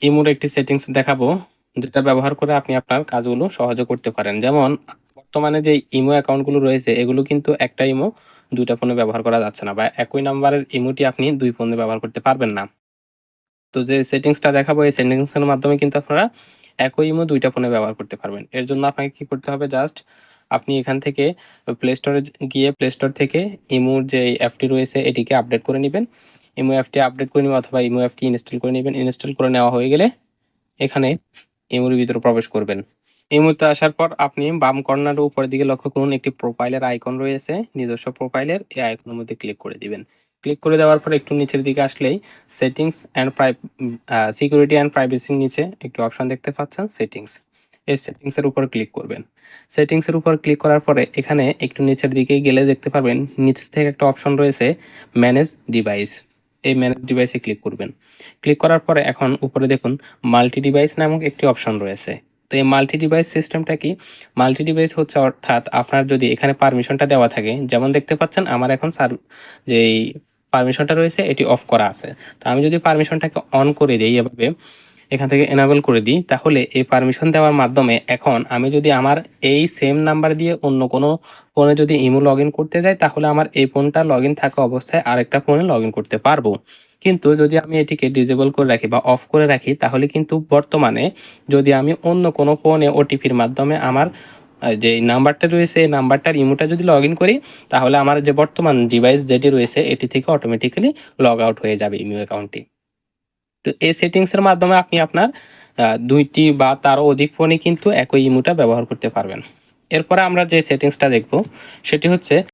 ইমোর একটি সেটিংস দেখাবো, যেটা ব্যবহার করে আপনি আপনার কাজগুলো সহজে করতে পারেন। যেমন বর্তমানে যে ইমো অ্যাকাউন্টগুলো রয়েছে এগুলো কিন্তু একটা ইমো ২ টা ফোনে ব্যবহার করা যাচ্ছে না, বা একই নাম্বারের ইমোটি আপনি ২ ফোনে ব্যবহার করতে পারবেন না। তো যে সেটিংসটা দেখাবো এই সেটিংসের মাধ্যমে কিন্তু আপনারা একই ইমো ২ টা ফোনে ব্যবহার করতে পারবেন। এর জন্য আপনাকে কি করতে হবে, জাস্ট আপনি এখান থেকে প্লে স্টোরে গিয়ে প্লে স্টোর থেকে ইমোর যে অ্যাপটি রয়েছে এটিকে আপডেট করে নিবেন। ইমো অ্যাপটি আপডেট করে নিবেন অথবা ইমো অ্যাপটি ইনস্টল করে নিবেন। ইনস্টল করে নেওয়া হয়ে গেলে এখানে ইমোর ভিতরে প্রবেশ করবেন। ইমোতে আসার পর আপনি বাম কর্নারের উপরের দিকে লক্ষ্য করুন, একটি প্রোফাইলের আইকন রয়েছে, নিজস্ব প্রোফাইলের। এই আইকনের মধ্যে ক্লিক করে দিবেন। ক্লিক করে দেওয়ার পর একটু নিচের দিকে আসলেই সেটিংস অ্যান্ড সিকিউরিটি অ্যান্ড প্রাইভেসির নিচে একটি অপশন দেখতে পাচ্ছেন, সেটিংস। এই সেটিংস এর উপর ক্লিক করবেন। সেটিংস এর উপর ক্লিক করার পরে এখানে একটু নিচের দিকে গেলে দেখতে পারবেন নিচ থেকে একটা অপশন রয়েছে, ম্যানেজ ডিভাইস। এই ম্যানেজ ডিভাইসে ক্লিক করবেন। ক্লিক করার পরে এখন উপরে দেখুন মাল্টি ডিভাইস নামক একটি অপশন রয়েছে। তো এই মাল্টি ডিভাইস সিস্টেমটা কি? মাল্টি ডিভাইস হচ্ছে অর্থাৎ আপনার যদি এখানে পারমিশনটা দেওয়া থাকে, যেমন দেখতে পাচ্ছেন আমার এখন যেই পারমিশনটা রয়েছে এটি অফ করা আছে। তো আমি যদি পারমিশনটাকে অন করে দেই এভাবে, এখান থেকে এনেবল করে দিই, তাহলে এই পারমিশন দেওয়ার মাধ্যমে এখন আমি যদি আমার এই সেম নাম্বার দিয়ে অন্য কোনো ফোনে যদি ইমো লগইন করতে যাই, তাহলে আমার এই ফোনটা লগইন থাকা অবস্থায় আরেকটা ফোনে লগইন করতে পারবো। কিন্তু যদি আমি এটিকে ডিসেবল করে রাখি বা অফ করে রাখি, তাহলে কিন্তু বর্তমানে যদি আমি অন্য কোনো ফোনে ওটিপির মাধ্যমে আমার যে নাম্বারটা রয়েছে এই নাম্বারটার ইমোটা যদি লগইন করি, তাহলে আমার যে বর্তমান ডিভাইস যেটি রয়েছে এটি থেকে অটোমেটিক্যালি লগ আউট হয়ে যাবে ইমো অ্যাকাউন্টটি। তো এই সেটিংসের মাধ্যমে আপনি আপনার ২ টি বা তারও অধিক ফোনে কিন্তু একই ইমোটা ব্যবহার করতে পারবেন। এরপরে আমরা যে সেটিংসটা দেখব সেটি হচ্ছে